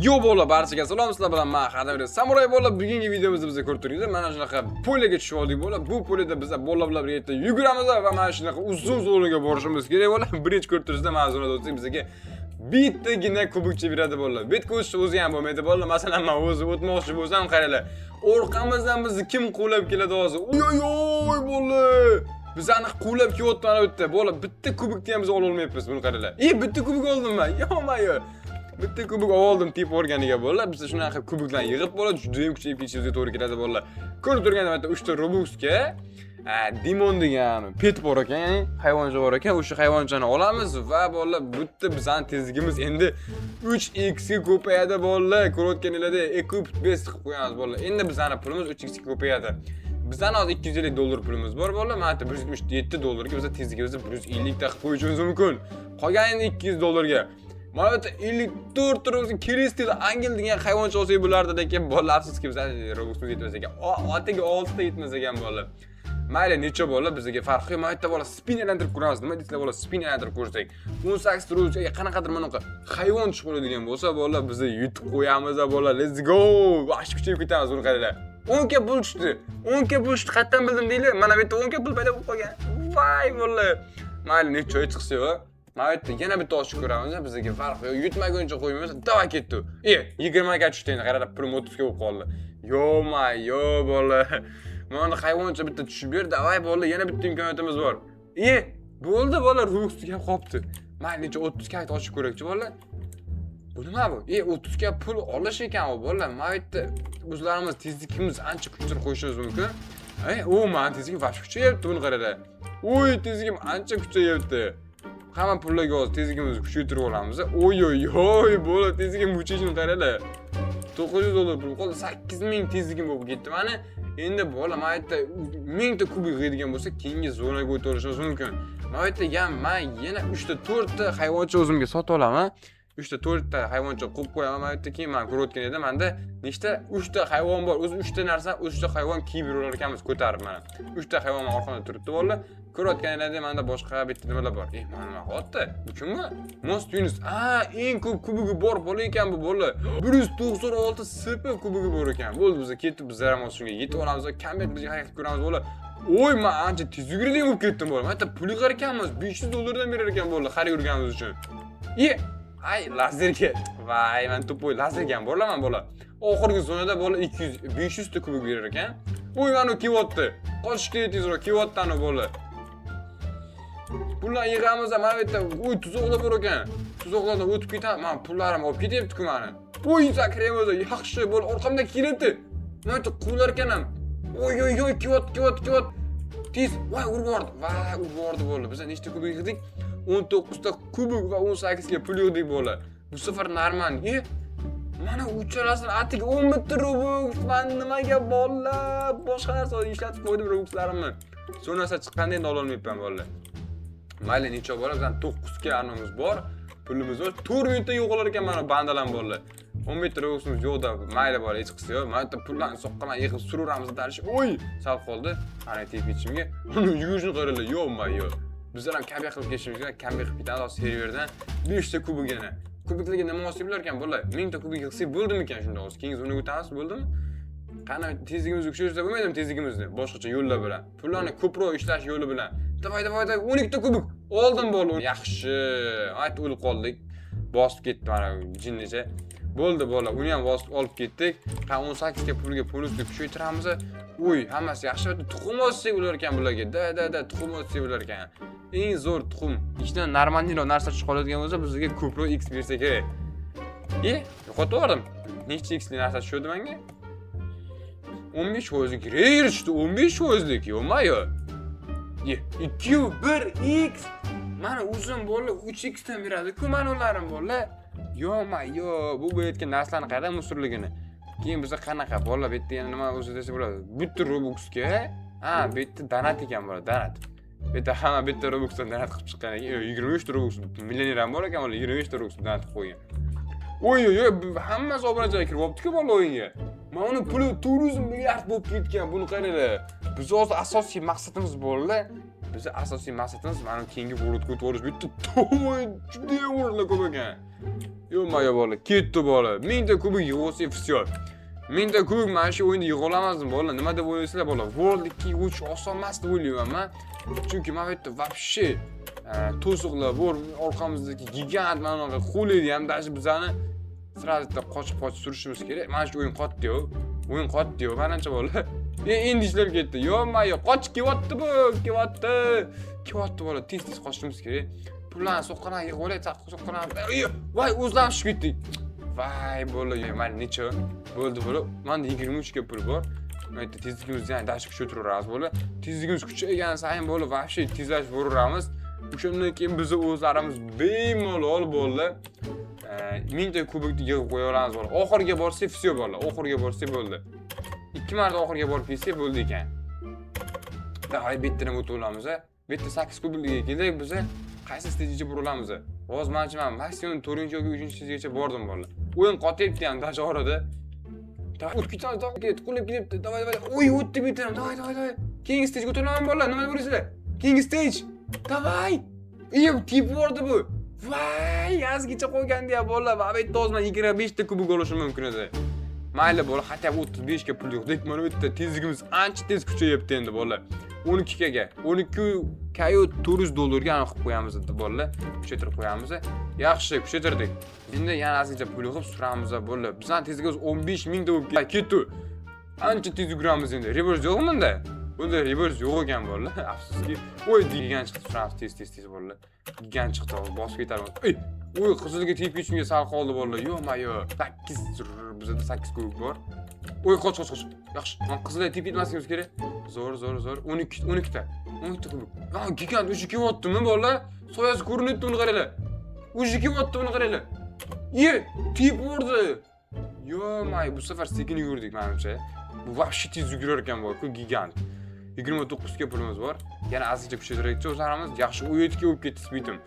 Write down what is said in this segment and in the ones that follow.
Yo bola, barchaga salom, sizlar bilan men Xadir Samuray bola. Bugungi videomizda biz ko'rib turibmiz. Mana shunaqa poliga tushib oldik bola. Bu polida biz bola bilan birga yuguramiz va mana shunaqa uzun yo'lga borishimiz kerak bola. Birinchi ko'rib turibsizda ma'zurat o'tsak bizga bittagina kubikcha beradi bola. Bitta o'zi ham bo'lmaydi bola. Masalan, men o'zi o'tmoqchi bo'lsam, qaranglar. Orqamizdan bizni kim quvlab keladi hozir? Oy bola. Bizani quvlab kelayotgan o'tda bola. Bitta kubikni ham biz ola olmayapmiz, buni qaranglar. Bitta kubik oldim men. Yo'q. Bitta kubik oldim tip organiga bolalar. Biz shunaqa kubiklarni yig'ib bo'ladi, juda ham kuchli pechimizga to'g'ri keladi bolalar. Ko'rib turganda mana 3 ta Robuxga Dimon degan pet bor ekan, ya'ni hayvoncha bor ekan. O'sha hayvonchani olamiz va bolalar bitta bizning tezligimiz endi 3x ga ko'payadi bolalar. Ko'rayotganinglarda ekip best qilib qo'yamiz bolalar. Endi bizning pulimiz 3x ga ko'payadi. Bizdan hozir 250 dollar pulimiz bor bolalar. Mana 177 dollarga biz tezligimizni 150 ta qilib qo'yishimiz mumkin. Qolgan 200 dollarga mana 54 Robux Kristal Angel degan hayvoncha olsak bo'lardi lekin bolalar afsuski biz Robuximiz yetmas ekan. Otiga 6 ta yetmas ekan bolalar. Mayli, necha bolalar bizga farqi yo'q. Mana bola spin aylantirib ko'ramiz. Nima deysizlar bola, spin aylantirib ko'rsak. 18 Robuxga qanaqadir bunaqa hayvon chiqib qoladigan bo'lsa, bolalar bizni yutib qo'yamiz bolalar. Let's go! Vash kuchayib ketamiz buni qaranglar. 10 ga pul tushdi. 10 ga pul tushdi. Qayerdan bildim deylar. Mana bu yerda 10 ga pul paydo bo'lib qolgan. Voy bolalar. Mayli, necha chiqsa-yu. Mana bu yana bitta ochib ko'ramiz, bizga farq yo'q. Yutmaguncha qo'ymaymiz, davay ketdi. 20 ga tushdi, endi qarab pul 30 ga bo'lib qoldi. Yo bola. Mana hayvoncha bitta tushib ber, davay bola, yana bitta imkoniyatimiz bor. Bo'ldi bola, Robuxga qolibdi. Mayli, necha 30 ga ochib ko'rakchi bola. Bu nima bu? 30 ga pul olish ekan u bola. Mana bu yerda o'zlarimiz tezligimiz ancha kuchli qo'yishimiz mumkin. Men tezligim vash kuchayapti, buni qaranglar. Tezligim ancha kuchayapti. Hamma pullarga hozir tezligimizni kuchaytirib olamiz. Bola, tezligim kuchayishini qaranglar. 900 dollar pul qoldi, 8000 tezligim bo'lib ketdi. Mana endi bola, mana yerda 1000 ta kubik yig'adigan bo'lsa, keyingi zonaga o'tib olishimiz mumkin. Mana yerda men yana 3 ta 4 ta hayvoncha o'zimga sotib olaman. 3 ta 4 ta hayvoncha qo'yib qo'yaman. Mana yerda keyin men ko'rayotgan edim, menda nechta 3 ta hayvon bor. O'zi 3 ta narsa, 3 ta hayvon kiyib yurar ekanmiz ko'tarib mana. 3 ta hayvon orqamda turibdi bolalar. Ko'rayotganinglarda menda boshqa bitta nimalar bor. Mana nima qilyapti? Bu kimmi? Most Yunus. Eng ko'p kubigi bor bola ekan bu bola. 196 SP kubigi bor ekan. Bo'ldi, biz ketib, biz ham shunga yetib olamiz va kambat bizga harakat ko'ramiz bola. Men ancha tez yugurdim bo'lib ketdim bola. Mana pul yig'ar ekanmiz, 500 dollardan berar ekan bola, har yurganimiz uchun. Lazerga. Voy, men to'poy lazerga ham borlaman bola. Oxirgi zonada bola 500 ta kubik berar ekan. Mana kelyapti. Qochishga tezroq kelyaptani bola. Pullar yig'amiz, mana bu yerda tuzoqlar bor ekan. Tuzoqlardan o'tib ketadi. Men pullarim olib ketyapti-ku meni. Zakraymiz, yaxshi bola, orqamda kelyapti. Mana yerda quvlar ekan ham. Kelyapti. Tez, urib yubordi bola. Biz nechta kubik yig'dik? 19 ta kubik va 18 ga pul yig'dik bola. Bu safar normal. Mana uchalasini atiga 10 bitta Robux. Men nimaga bola? Boshqa narsa ishlatib qo'ydim Robuxlarimni. Sonrasi chiqqanda endi ola olmayapman bola. Mayli, necha bola, bizdan 9 ga anamiz bor. Pulimiz bor. 4000 ta yo'qolar ekan mana bandalar bola. 10 bitta Robuximiz yo'qda. Mayli bola, hech qilsa yo'q. Mana bu pullarni soqqaman yig'ib sururamiz darish. Sal qoldi. Ana tepechimga. Uni yugurishni qaranglar. Yo'q. Bizlar ham kambi qilib ketishimiz kerak. Kambi qilib ketamiz serverdan 5 ta kubigini. Kubiklarga nima olsa bo'lar ekan bola? 1000 ta kubik qilsak bo'ldimi ekan shunda hozir? Keyin zonaga o'tamiz, bo'ldimi? Qani tezligimizni kuchaytirsa bo'lmaydimi tezligimizni? Boshqacha yo'llar bilan. Pullarni ko'proq ishlash yo'li bilan. Davay 12 ta kubik oldim bola. Yaxshi. Ayt o'lib qoldik. Bosib ketdi mana jinnicha. Bo'ldi bola, uni ham bosib olib ketdik. 18 ga pulga bonusni kuchaytiramiz. Hammasi yaxshi. Tuxum olsak bo'lar ekan bularga. Da, tuxum olsak bo'lar ekan. Eng zo'r tuxum. Ichdan normalniroq narsa chiqib qoladigan bo'lsa, bizga ko'proq X bersa kerak. Yo'qotib yubordim. Necha X'li narsa tushdi menga? 15% kerak tushdi. 15%lik. Yo'qmi-yo? 2 1x. Mana o'zim bola 3x dan beradi-ku mana ularni bola. Bu bo'layotgan narsalarni qarang musurligini. Keyin biza qanaqa bola bu yerda yana nima o'zi desa bo'ladi. Bitta Robuxga, bu yerda donat ekan bola, donat. Bu yerda hamma bitta Robuxdan donat qilib chiqqan ekan. 23 ta Robux millioner ham bor ekan bola, 23 ta Robux donat qilib qo'ygan. Hammasi obunachilar kirib olibdi-ku bola o'yinga. Mana uni puli 400 milliard bo'lib ketgan. Buni qaranglar. Biz hozir asosiy maqsadimiz bolalar Bizi asosiy maqsadimiz mana keyingi World Cup o'tirish bitta to'y juda o'rinli ko'p ekan. Yo bola, ketdi bola. 1000 ta kubik yig'ilsa всё. 1000 ta kubik mana shu o'yinda yig'a olmasdim bola. Nima deb o'ylaysizlar bola? World 2-3 oson emas deb o'ylayman men. Chunki mana bu yerda вообще to'siqlar bor, orqamizdagi gigant mana bunaqa qo'llaydi ham dashi bizani sразу qochib surishimiz kerak. Mana shu o'yin qotdi-yu. O'yin qotdi-yu, qancha bola. Endi ishlab ketdi. Yo, qochib kelyapti bu, kelyapti bola. Tez qochishimiz kerak. Pullarni so'qqanan yig'olay, so'qqanan. Voy, o'zlashib ketdik. Voy bola, mana necha bo'ldi bola. Menda 23 ga pul bor. Mana tezligimizni yana dash kuchaytiramiz bola. Tezligimiz kuchaygan sayin bola, вообще tezlashib boramiz. O'shandan keyin biz o'zlarimiz bemalol bola 1000 ta kubikni yig'ib qo'ya olamiz bola. Oxirga borsa всё bola. Oxirga borsa bo'ldi. 2 marta oxirga borib kelsa bo'ldi ekan. Davay bittadan o'tib olamiz. Bitta 8 kubikliga keldik biz. Qaysi stagegacha burilamiz? Hozir men maksimum 4-chi yoki 3-stagegacha bordim bola. O'yin qotyapti ham dash orada. O'tib ketamiz, qulab ketibdi. Davay. O'y, o'tdi bittadan. Davay. Keyingi stagega o'tolaman bola. Nima bo'lasizlar? Keyingi stage. Davay. Tip bordi bu. Voy, yazgicha qo'ygandi-ya bola. Va bu yerda hozir men 25 ta kubik olishim mumkin edi. Mayli bola, hatto 35 ga pul yo'q. Mana bu yerda tezligimiz ancha tez kuchayapti endi bola. 12 ga. 12 kayo $400 ga aniq qilib qo'yamiz endi bola. Kuchaytirib qo'yamiz. Yaxshi, kuchaytirdik. Endi yana azizcha pul yig'ib suramiz bola. Bizning tezligimiz 15000 ta bo'lib ketdi. Ancha tez yuguramiz endi. Reverse yo'qmi bunda? Bunda reverse yo'q ekan bola. Afsuski, o'y degan chiqdi suramiz tez bola. Degan chiqdi, bosib ketamiz. O'y, qizilga tepib ketishimga sal qoldi bola. Yo, 8 bizda 8 kubik bor. O'y, qoch. Yaxshi. Men qizilga tepib ketmasligimiz kerak. Zo'r. 12 ta. 12 ta kubik. Ha, gigant o'sha kelyaptimi bola? Soyasi ko'rinyapti, uni qaranglar. O'sha kelyapti, uni qaranglar. Tep urdi. Yo, bu safar sekin yugurdik menimcha. Bu вообще tez yugurar ekan bu, gigant. 29 ga pulimiz bor. Yana azizcha kuchaytiraylikchi o'zlarimiz. Yaxshi 17 ga bo'lib ketdi speedim.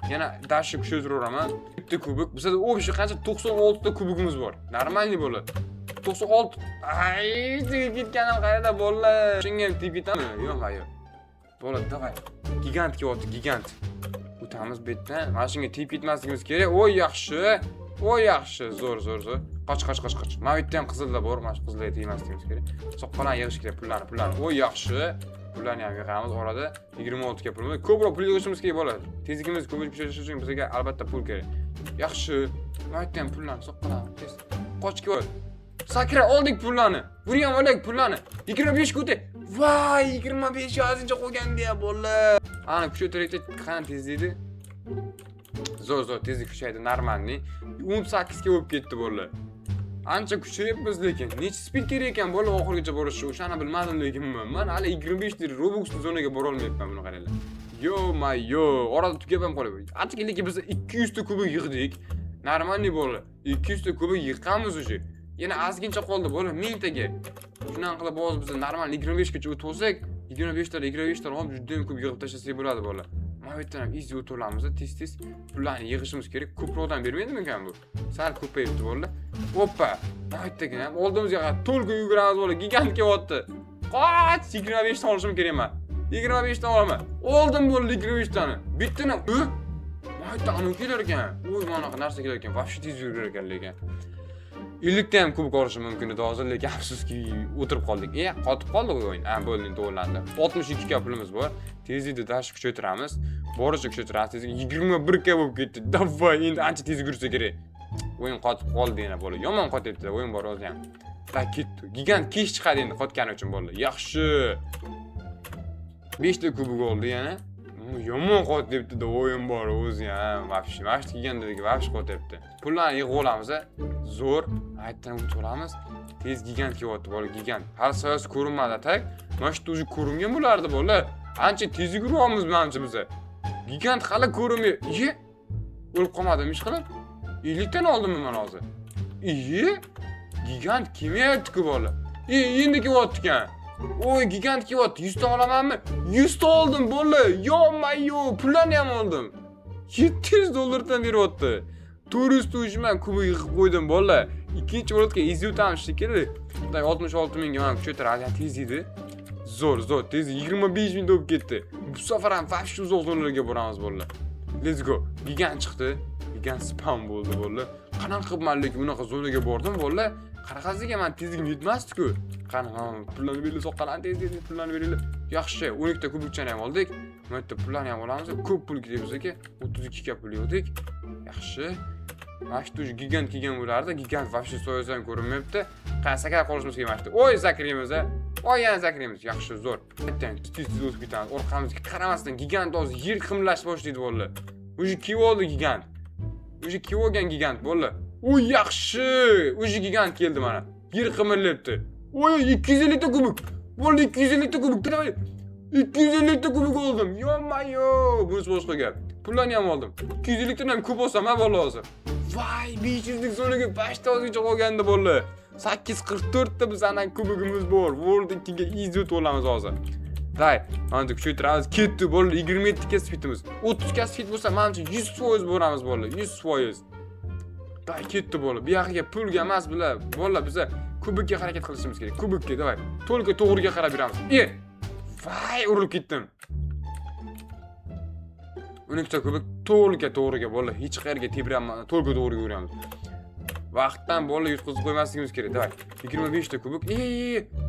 Yana dash kuchaytiraman. Bitta kubik. Bizda o'sha qancha 96 ta kubigimiz bor. Normalniy bo'ladi. 96. Ay, ketganim qarada bola. Shunga ham tep ketami? Yo'q. Bola, davay. Gigant kelyapti, gigant. O'tamiz bu yerdan. Mana shunga tep ketmasligimiz kerak. O'y, yaxshi. Zo'r. Qoch. Mana bu yerda ham qizillar bor. Mana shu qizillarga tegmasligimiz kerak. Soqqalan yig'ish kerak pullarni. O'y, yaxshi. Pullarni ham yig'amiz orada. 26 ga pulimiz. Ko'proq pul yig'ishimiz kerak bo'ladi. Tezligimiz ko'payib ketishi uchun bizga albatta pul kerak. Yaxshi. Mana bu yerda ham pullarni soqqalan. Tez. Qochga ol. Sakra oldik pullarni. Buryam olaylik pullarni. 25 ga o'tdi. Voy, 25 yozincha qo'ygandi-ya bola. Ana kuchaytiraylikda qani tezlaydi. Zo'r tezlik kuchaydi, normalniy. 18 ga bo'lib ketdi bola. Ancha kuchayapmiz lekin. Necha speed kerak ekan bola oxirigacha borish? O'shani bilmadim lekin men hali 25 ta Robux zonaga bora olmayapman, buni qaranglar. Yo, orada tugab ham qolib. Ancha lekin biz 200 ta kubik yig'dik. Normalniy bola. 200 ta kubik yig'amiz o'sha. Yana azgincha qoldi bola 1000 taga. Shundan qilib hozir biz normal 25 gacha o'tib olsak, 25 ta olib juda ham ko'p yig'ib tashlasak bo'ladi bola. Mana bu yerdan ham easy o'tib olamiz, tez pullarni yig'ishimiz kerak. Ko'proqdan bermaydimi ekan bu? Sal ko'payibdi bola. Hoppa. Mana bu yerdan ham oldimizga to'lga yuguramiz bola, gigant kelyapti. Qoch, 25 ta olishim kerak men. 25 ta olaman. Oldim bola 25 tani. Bittani. Mana bu yerdan anu kelar ekan. O'y, mana qanaqa narsa kelar ekan. Вообще tez yugurar ekan lekin. 50 ta ham kubik olishim mumkin edi hozir, lekin afsuski o'tirib qoldik. Qotib qoldi o'yin. Bo'ldi, endi o'ylandi. 62 ga pulimiz bor. Tezlikni dash kuchaytiramiz. Boricha kuchaytiramiz. Tezlik 21 ga bo'lib ketdi. Davay, endi ancha tez yugursa kerak. O'yin qotib qoldi yana bola. Yomon qotyapti, o'yin bor o'zi ham. Ketdi. Gigant kech chiqadi endi qotgani uchun bola. Yaxshi. 5 ta kubik oldi yana. Yomon qotyapti-da o'yin bor o'zi ham. Вообще degandagi вообще qotyapti. Pullarni yig'ib olamiz. Zo'r. Aytdan o'tib olamiz. Tez gigant kelyapti bola, gigant. Hali soyasi ko'rinmadi tak. Mana shu o'zi ko'ringan bo'lardi bola. Ancha tez yuguryapmiz menimcha biz. Gigant hali ko'rinmaydi. O'lib qolmadimi ish qilib? 50 tani oldimmi men hozir? Gigant kelmayapti-ku bola. Endi kelyapti ekan. Oy, gigant kelyapti. 100 ta olamanmi? 100 ta oldim bola. Yo, pullarni ham oldim. $700 dan beryapti. 400 ta ushman kubik yig'ib qo'ydim bola. Ikkinchi o'ringa easy o'tamiz shekilli. Bunday 66 mingga men kuchaytiradi, tez edi. Zo'r, tez 25 ming bo'lib ketdi. bu safar ham vafshi uzoq zonalarga boramiz bolalar. Let's go. Gigant chiqdi. Gigant spam bo'ldi bolalar. Qanaqa qilib men lekin bunaqa zonaga bordim bolalar. Qaraqasiga men tezligim yetmasdi-ku. Qani, pullarni berib soqqalan tez pullarni berib. Yaxshi, 12 ta kubikchani ham oldik. Bu yerda pullarni ham olamiz. Ko'p pul ketibizga 32 ga pul yo'qdik. Yaxshi. Mana shu gigant bo'lardi. Gigant vafshi so'yasam ko'rinmayapti. Qansaga qolishimiz kerakdi. Oy, zakrimiz a. Oy, yana zakrimiz. Yaxshi, zo'r. Bittadan tez o'tib ketamiz. Orqamizga qaramasdan gigant hozir yer qimlash boshlaydi bolalar. O'zi kim oldi gigant? O'zi kim olgan gigant bolalar? Oy, yaxshi. O'zi gigant keldi mana. Yer qimirlayapti. Oy, 250 ta kubik. Bolalar 250 ta kubik. 250 ta kubik oldim. Yo-mayo. Bunisi boshqa gap. Pullarni ham oldim. 250 tadan ham ko'p olsam, ha bolalar hozir. Vay, 500 lik zonaga 5 ta hozircha qolgandi bolalar. 844 ta bizning kubigimiz bor. World 2 ga easy olamiz hozir. Day, mana kuchaytiramiz. Ketdi bolalar 27 ga speedimiz. 30 ga speed bo'lsa, menimcha 100% boramiz bolalar. 100%. Day ketdi bolalar. Bu yoqqa pulga emas bular. Bolalar biz kubikka harakat qilishimiz kerak. Kubikka, davay. To'lga to'g'riga qarab beramiz. Vay, urilib ketdim. 12 ta kubik to'g'riga bolalar. Hech qayerga tebranmay, to'lga to'g'riga yuramiz. Vaqtdan bolalar yutqizib qo'ymasligimiz kerak. Davay. 25 ta kubik.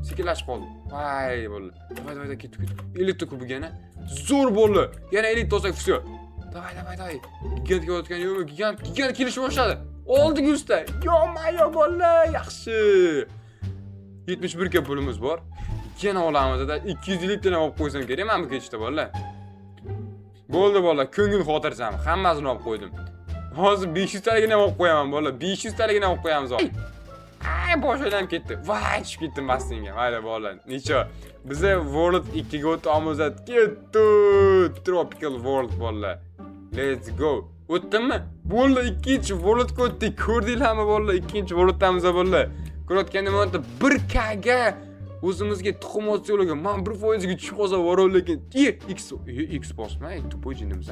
Sekinlashib qoldi. Vay bolalar. Davay, ketdi. 50 ta kubik yana. Zo'r bolalar. Yana 50 ta olsak, всё. Davay. Gigantga o'tgan yo'q, gigant kelishib boshladi. Oldik usta. Yo-mayo bolalar, yaxshi. 71 ga pulimiz bor. Yana olamiz da 250 tadan olib qo'ysam kerak men bu ketishda bolalar. Bo'ldi bolalar, ko'ngil xotirjam. Hammasini olib qo'ydim. Hozir 500 taligini olib qo'yaman bolalar. 500 taligini olib qo'yamiz hozir. Ay, boshlayam ketdi. Vay, tushib ketdim bastinga. Mayli bolalar. Necha? Biza World 2 ga o'tamiz. Ketdi. Tropical World bolalar. Let's go. O'tdimmi? Bolalar, ikkinchi Worldga o'tdik. Ko'rdinglarmi bolalar? Ikkinchi World'damiz bolalar. Ko'rayotganda men 1K ga o'zimizga tuxum o'tsa-yo'lagan. Men 1% ga tushib qolsa bor lekin X bosma, tupoy jinimiz.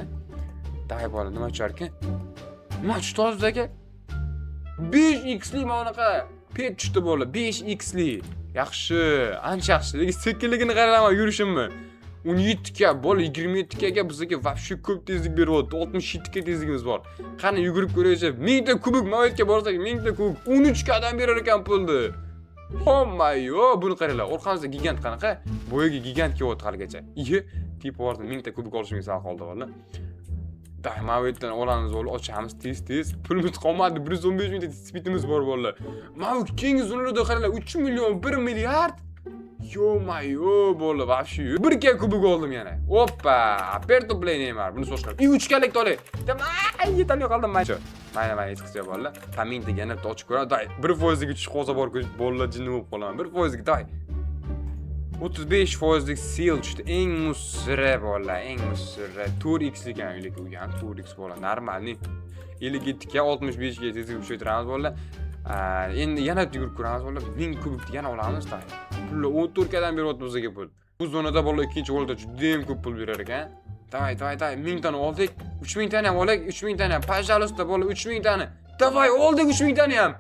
Day bola, nima tusharkan? Nima tushdi hozir aka? 5x li mana bunaqa pet tushdi bola, 5x li. Yaxshi, ancha yaxshi. Lekin sekinligini qaralama yurishimmi? 17 ga bola 27 ga bizga vafshi ko'p tezlik beryapti. 67 ga tezligimiz bor. Qani yugurib ko'raychi. 1000 ta kubik Mavetga borsak, 1000 ta kubik 13 gadan berar ekan pulni. Oh-mayo, buni qaranglar. Orqamizda gigant qanaqa? Boyaga gigant kelyapti haligacha. Tip bordi 1000 ta kubik olishimga sal qoldi bolalar. Day, Mavetdan olamiz bolalar, ochamiz tez. Pulimiz qolmadi. 115 ming ta speedimiz bor bolalar. Mana bu keyingi zonalarda qaranglar, 3 million, 1 milliard. Yo-mayo bolalar, vafshi. 1 ga kubik oldim yana. Hoppa, aperto play Neymar. Buni so'shqar. 3 galik olay. Yetolmay qoldim men. Mayli, yetqizsa bolalar. Taminda yana ochib ko'radi. Day, 1% ga tushib qolsa bor bolalar jinni bo'lib qolaman. 1% ga day. 35% lik seal tushdi. Eng musra bolalar, eng musra. 4x ekan lekin u ham 4x bolalar. Normalni 57 ga 65 ga tezlik kuchaytiramiz bolalar. Endi yana yugurib ko'ramiz bolalar. 1000 kubikni yana olamiz day. Pullar 14 gadan beryapti bizga pul. Bu zonada bolalar ikkinchi golda juda ham ko'p pul berar ekan. Davay, 1000 tani oldik. 3000 tani ham olaylik. 3000 tani ham. Пожалуйста, bolalar 3000 tani. Davay, oldik 3000 tani ham.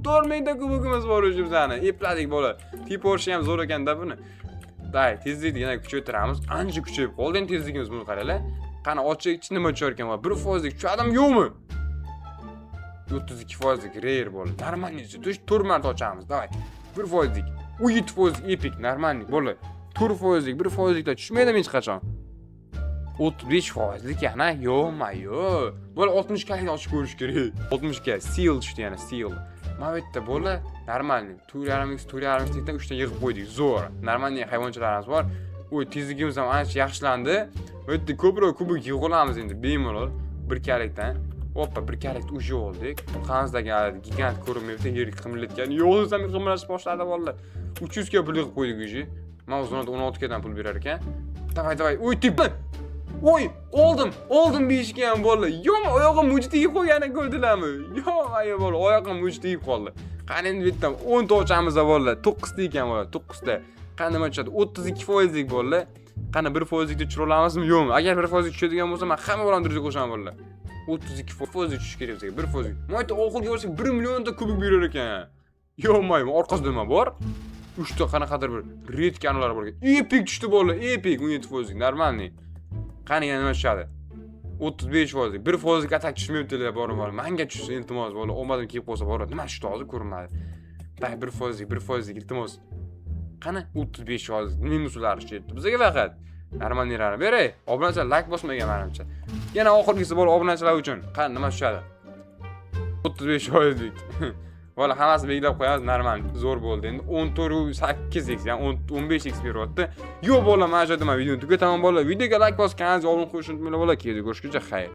4000 ta kubikimiz bor o'sha bizani. Epladik bolalar. Tip Porsche ham zo'r ekan-da buni. Day, tezlikni yana kuchaytiramiz. Ancha kuchayib qoldi endi tezligimiz buni qaranglar. Qani ochib nima tushar ekan? 1% lik tushadimi, yo'qmi? 32% lik rare bolalar. Normalniy tush 4 marta ochamiz. Davay. 1% lik. 7% epic normalniy bolalar. 4% lik, 1% likda tushmaydimi hech qachon? 35% lik yana, yo-mayo. Bola 60 galikni ochib ko'rish kerak. 60 ga seal tushdi yana, seal. Mana bu yerda bola normalniy 4.5 tekdan 3 ta yig'ib qo'ydik. Zo'r. Normalniy hayvonchalarimiz bor. Oy, tezligimiz ham ancha yaxshilandi. Bu yerda ko'proq kubik yig'olamiz endi bemalol 1 galikdan. Hoppa, 1 galikni uji oldik. Qanzdagi gigant ko'rinmayapti, yer qimirlatgan. Yo'qsa men qimirlashib boshladi bolalar. 300 ga pul yig'ib qo'ydik uji. Mana o'zonda 16 gadan pul berar ekan. Davay. Oy, tip. Oy, oldim 5 ga ham bolalar. Yo'q, oyog'im mujt yeb qo'yganini ko'rdilarmi? Yo'q, ayo bolalar, oyog'im mujt yeb qoldi. Qani endi bu yerdan 10 ta ochamiz bolalar. 9 ta ekan bolalar, 9 ta. Qani nima tushadi? 32% lik bolalar. Qani 1% likda tushira olamizmi, yo'qmi? Agar 1% lik tushadigan bo'lsa, men hamma bilan durga qo'shaman bolalar. 32% tushish kerak bizga, 1%. Mo'yta oxirgi bo'lsa 1 million ta kubik berar ekan. Yo'q, orqasida nima bor? 3 ta qanaqadir bir red kanallar bor ekan. Epic tushdi bolalar, epic 17%. Normalniy. Qani yana nima tushadi? 35%. 1% atak tushmayaptilar bor. Menga tushsin iltimos bola. Olmadim kelib qolsa bor. Nima tushdi hozir ko'rinmadi. 1% iltimos. Qani 35% minuslari chiqdi. Bizga faqat normalniylari beray. Obunachilar like bosmagan menimcha. Yana oxirgisi bor obunachilar uchun. Qani nima tushadi? 35% deydi. Valla hammasini belgilab qo'yamiz, normal, zo'r bo'ldi. Endi 14.8x, ya'ni 15x beryapti. Yo'q bola, mana shu yerda men videoni tugataman bola. Videoga like bosganingiz, obuna qo'yishni unutmanglar bola. Keyin ko'rishguncha xayr.